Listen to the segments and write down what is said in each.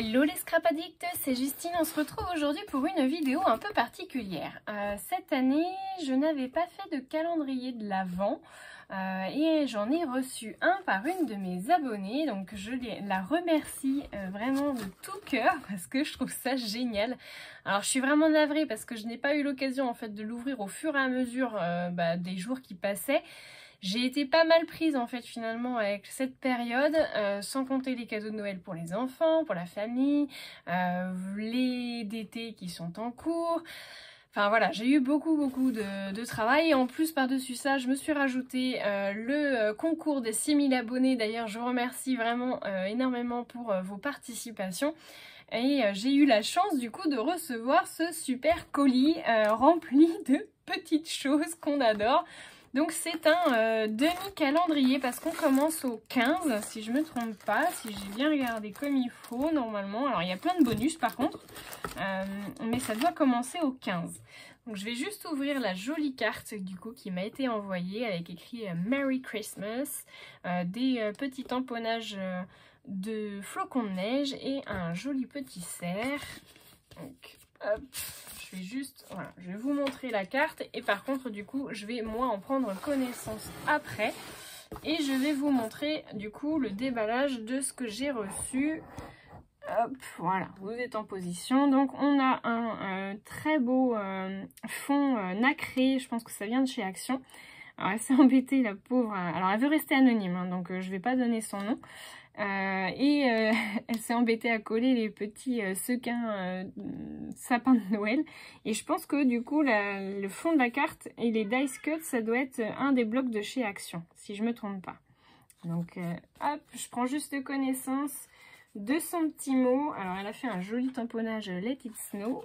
Hello les scrap addicts, c'est Justine, on se retrouve aujourd'hui pour une vidéo un peu particulière. Cette année, je n'avais pas fait de calendrier de l'Avent et j'en ai reçu un par une de mes abonnées, donc je la remercie vraiment de tout cœur parce que je trouve ça génial. Alors je suis vraiment navrée parce que je n'ai pas eu l'occasion en fait de l'ouvrir au fur et à mesure des jours qui passaient. J'ai été pas mal prise en fait finalement avec cette période, sans compter les cadeaux de Noël pour les enfants, pour la famille, les d'été qui sont en cours. Enfin voilà, j'ai eu beaucoup de travail et en plus par-dessus ça, je me suis rajouté le concours des 6000 abonnés. D'ailleurs, je vous remercie vraiment énormément pour vos participations. Et j'ai eu la chance du coup de recevoir ce super colis rempli de petites choses qu'on adore. Donc c'est un demi-calendrier parce qu'on commence au 15, si je me trompe pas, si j'ai bien regardé comme il faut normalement. Alors il y a plein de bonus par contre, mais ça doit commencer au 15. Donc je vais juste ouvrir la jolie carte du coup qui m'a été envoyée avec écrit Merry Christmas, des petits tamponnages de flocons de neige et un joli petit cerf. Donc hop. Je vais juste, voilà, je vais vous montrer la carte et par contre du coup je vais moi en prendre connaissance après et je vais vous montrer du coup le déballage de ce que j'ai reçu. Hop, voilà, vous êtes en position. Donc on a un très beau fond nacré, je pense que ça vient de chez Action. Alors elle s'est embêtée la pauvre, alors elle veut rester anonyme hein, donc je vais pas donner son nom. Elle s'est embêtée à coller les petits sequins sapins de Noël. Et je pense que du coup, le fond de la carte et les dice cuts, ça doit être un des blocs de chez Action, si je me trompe pas. Donc, hop, je prends juste connaissance de son petit mot. Alors, elle a fait un joli tamponnage Let It Snow.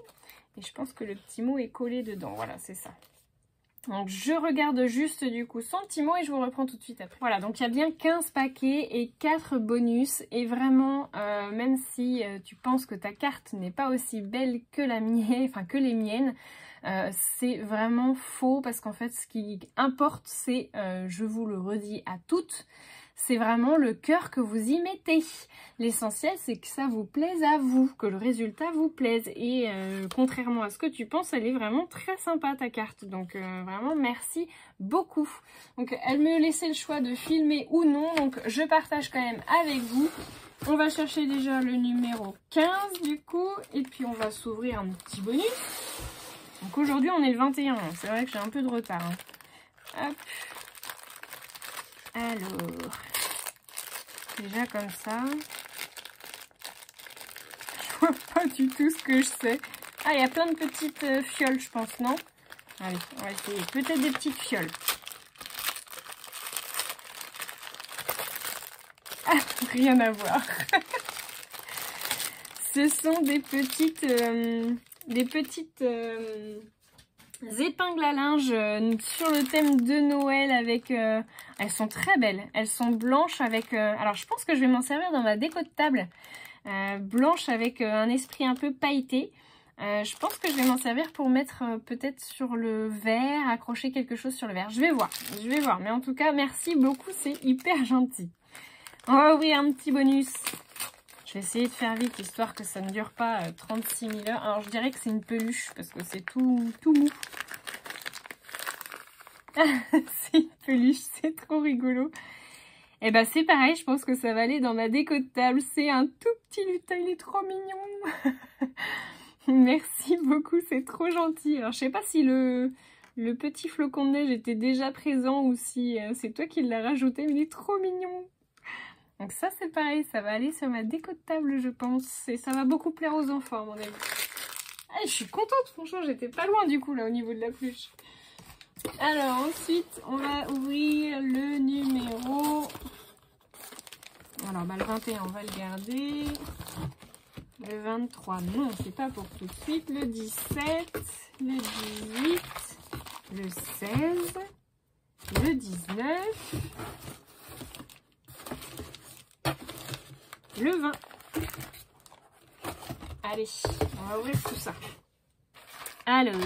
Et je pense que le petit mot est collé dedans. Voilà, c'est ça. Donc je regarde juste du coup son petit mot et je vous reprends tout de suite après. Voilà, donc il y a bien 15 paquets et 4 bonus. Et vraiment, même si tu penses que ta carte n'est pas aussi belle que la mienne, enfin que les miennes, c'est vraiment faux parce qu'en fait ce qui importe c'est, je vous le redis à toutes, c'est vraiment le cœur que vous y mettez. L'essentiel, c'est que ça vous plaise à vous, que le résultat vous plaise. Et contrairement à ce que tu penses, elle est vraiment très sympa ta carte. Donc vraiment, merci beaucoup. Donc elle me laissait le choix de filmer ou non. Donc je partage quand même avec vous. On va chercher déjà le numéro 15 du coup. Et puis on va s'ouvrir un petit bonus. Donc aujourd'hui, on est le 21. C'est vrai que j'ai un peu de retard. Hein. Hop. Alors, déjà comme ça, je vois pas du tout ce que je sais. Ah, il y a plein de petites fioles, je pense, non? Allez, on va essayer. Peut-être des petites fioles. Ah, rien à voir. Ce sont des petites épingles à linge sur le thème de Noël avec... elles sont très belles. Elles sont blanches avec... alors je pense que je vais m'en servir dans ma déco de table. Blanche avec un esprit un peu pailleté. Je pense que je vais m'en servir pour mettre peut-être sur le verre, accrocher quelque chose sur le verre. Je vais voir. Mais en tout cas, merci beaucoup. C'est hyper gentil. On va ouvrir un petit bonus. Je vais essayer de faire vite, histoire que ça ne dure pas 36 000 heures. Alors, je dirais que c'est une peluche, parce que c'est tout mou. C'est une peluche, c'est trop rigolo. Et bah, c'est pareil, je pense que ça va aller dans ma déco de table. C'est un tout petit lutin, il est trop mignon. Merci beaucoup, c'est trop gentil. Alors, je sais pas si le petit flocon de neige était déjà présent ou si c'est toi qui l'as rajouté, mais il est trop mignon. Donc ça c'est pareil, ça va aller sur ma déco de table je pense. Et ça va beaucoup plaire aux enfants à mon avis. Ah, je suis contente franchement, j'étais pas loin du coup là au niveau de la peluche. Alors ensuite on va ouvrir le numéro... Alors bah le 21 on va le garder. Le 23 non c'est pas pour tout de suite. Le 17, le 18, le 16, le 19... Le 20. Allez, on va ouvrir tout ça. Alors,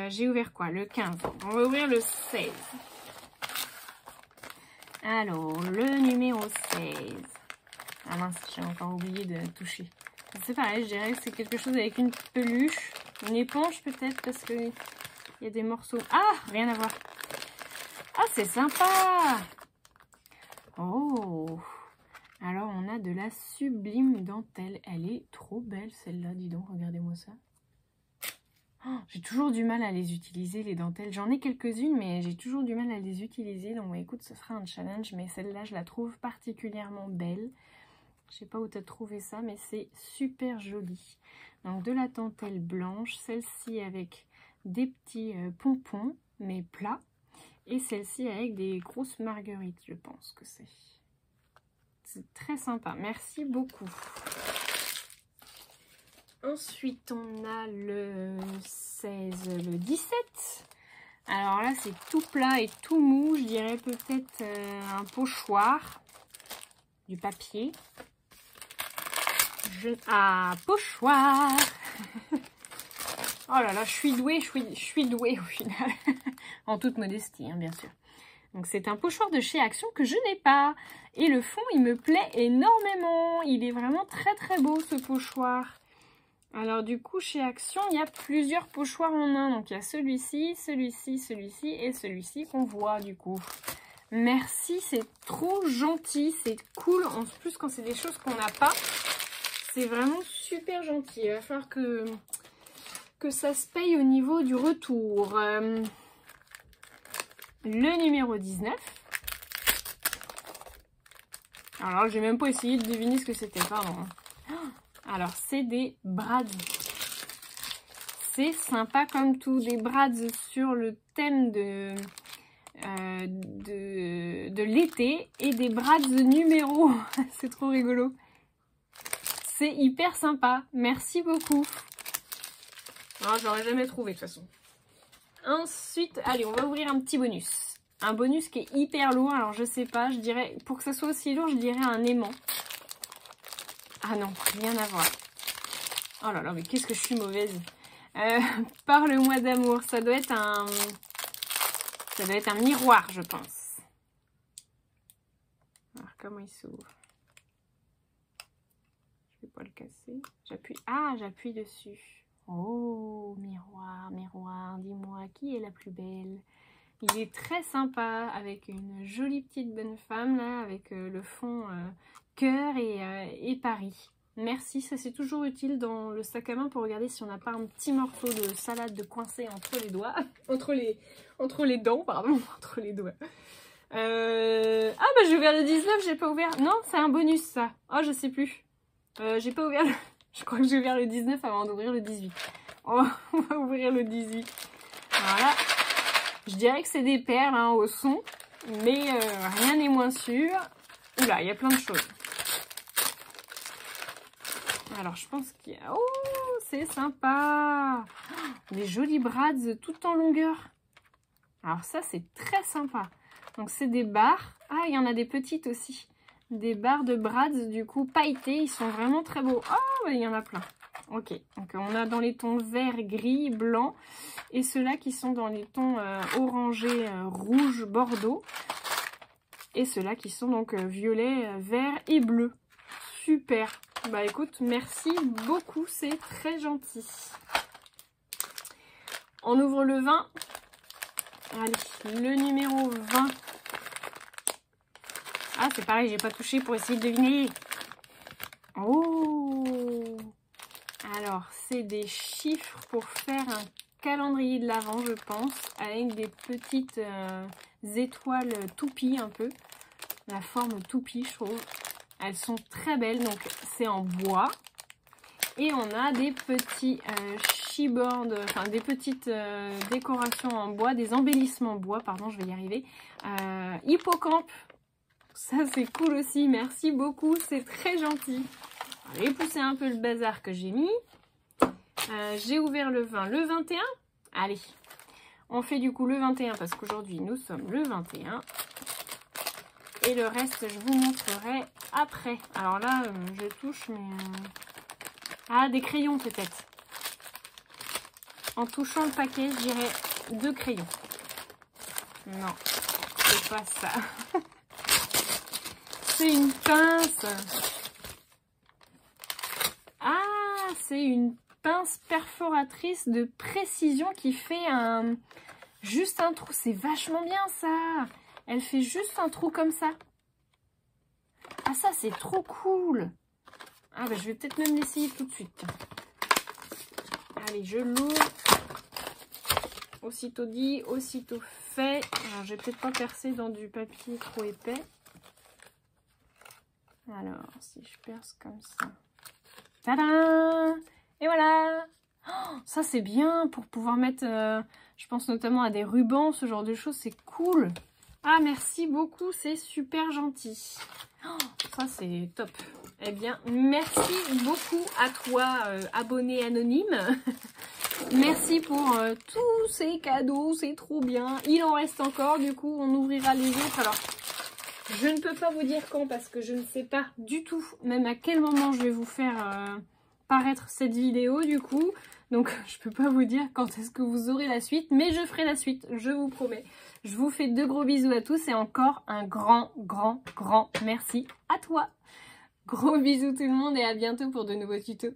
j'ai ouvert quoi? Le 15. On va ouvrir le 16. Alors, le numéro 16. Ah mince, j'ai encore oublié de toucher. C'est pareil, je dirais que c'est quelque chose avec une peluche, une éponge peut-être, parce qu'il y a des morceaux. Ah, rien à voir. Ah, c'est sympa. Oh, alors on a de la sublime dentelle. Elle est trop belle celle-là, dis donc, regardez-moi ça. Oh, j'ai toujours du mal à les utiliser, les dentelles. J'en ai quelques-unes, mais j'ai toujours du mal à les utiliser. Donc, écoute, ce sera un challenge. Mais celle-là, je la trouve particulièrement belle. Je sais pas où tu as trouvé ça, mais c'est super joli. Donc, de la dentelle blanche. Celle-ci avec des petits pompons, mais plats. Et celle-ci avec des grosses marguerites, je pense que c'est. C'est très sympa. Merci beaucoup. Ensuite, on a le 16, le 17. Alors là, c'est tout plat et tout mou. Je dirais peut-être un pochoir. Du papier. Ah, pochoir. Oh là là, je suis douée au final. En toute modestie, hein, bien sûr. Donc c'est un pochoir de chez Action que je n'ai pas. Et le fond, il me plaît énormément. Il est vraiment très très beau ce pochoir. Alors du coup, chez Action, il y a plusieurs pochoirs en un. Donc il y a celui-ci, celui-ci, celui-ci et celui-ci qu'on voit du coup. Merci, c'est trop gentil, c'est cool. En plus, quand c'est des choses qu'on n'a pas, c'est vraiment super gentil. Il va falloir que ça se paye au niveau du retour. Le numéro 19. Alors, j'ai même pas essayé de deviner ce que c'était, pardon. Alors, c'est des brads. C'est sympa comme tout. Des brads sur le thème de l'été et des brads numéros. C'est trop rigolo. C'est hyper sympa. Merci beaucoup. Non, je l'aurais jamais trouvé de toute façon. Ensuite, allez, on va ouvrir un petit bonus. Un bonus qui est hyper lourd. Alors, je sais pas, je dirais, pour que ça soit aussi lourd, je dirais un aimant. Ah non, rien à voir. Oh là là, mais qu'est-ce que je suis mauvaise. Parle-moi d'amour. Ça doit être un miroir, je pense. Alors, comment il s'ouvre? Je vais pas le casser. J'appuie. Ah, j'appuie dessus. Oh, miroir, miroir, dis-moi, qui est la plus belle? Il est très sympa, avec une jolie petite bonne femme, là, avec le fond cœur et Paris. Merci, ça c'est toujours utile dans le sac à main pour regarder si on n'a pas un petit morceau de salade de coincé entre les doigts. entre les dents, pardon, entre les doigts. Ah bah j'ai ouvert le 19, j'ai pas ouvert... Non, c'est un bonus ça. Oh, je sais plus. J'ai pas ouvert le... Je crois que j'ai ouvert le 19 avant d'ouvrir le 18. On va ouvrir le 18. Voilà. Je dirais que c'est des perles hein, au son, mais rien n'est moins sûr. Oula, il y a plein de choses. Alors, je pense qu'il y a... Oh, c'est sympa. Des jolis brads tout en longueur. Alors ça, c'est très sympa. Donc, c'est des barres. Ah, il y en a des petites aussi. Des barres de brads, du coup, pailletés. Ils sont vraiment très beaux. Oh, il y en a plein. Ok, donc on a dans les tons vert, gris, blanc. Et ceux-là qui sont dans les tons orangé, rouge, bordeaux. Et ceux-là qui sont donc violet, vert et bleu. Super. Bah écoute, merci beaucoup, c'est très gentil. On ouvre le 20. Allez, le numéro 20. Ah, c'est pareil, j'ai pas touché pour essayer de deviner. Oh! Alors, c'est des chiffres pour faire un calendrier de l'Avent, je pense, avec des petites étoiles toupies un peu. La forme toupie, je trouve. Elles sont très belles, donc c'est en bois. Et on a des petits chipboards, enfin des petites décorations en bois, des embellissements en bois, pardon, je vais y arriver. Hippocampe, ça c'est cool aussi, merci beaucoup, c'est très gentil. Je vais pousser un peu le bazar que j'ai mis. J'ai ouvert le 20, le 21. Allez, on fait du coup le 21 parce qu'aujourd'hui nous sommes le 21. Et le reste, je vous montrerai après. Alors là, je touche, mais... Ah, des crayons peut-être. En touchant le paquet, je dirais 2 crayons. Non, c'est pas ça. C'est une pince. c'est une pince perforatrice de précision qui fait juste un trou. C'est vachement bien ça. Elle fait juste un trou comme ça. Ah ça c'est trop cool. Ah bah je vais peut-être même l'essayer tout de suite. Allez, je l'ouvre. Aussitôt dit, aussitôt fait. Alors je vais peut-être pas percer dans du papier trop épais. Alors si je perce comme ça. Tadam! Et voilà! Oh, ça c'est bien pour pouvoir mettre, je pense notamment à des rubans, ce genre de choses, c'est cool. Ah merci beaucoup, c'est super gentil. Oh, ça c'est top. Eh bien, merci beaucoup à toi, abonné anonyme. Merci pour tous ces cadeaux, c'est trop bien. Il en reste encore, du coup on ouvrira les autres. Alors, je ne peux pas vous dire quand parce que je ne sais pas du tout même à quel moment je vais vous faire paraître cette vidéo du coup. Donc je peux pas vous dire quand est-ce que vous aurez la suite, mais je ferai la suite, je vous promets. Je vous fais de gros bisous à tous et encore un grand merci à toi. Gros bisous tout le monde et à bientôt pour de nouveaux tutos.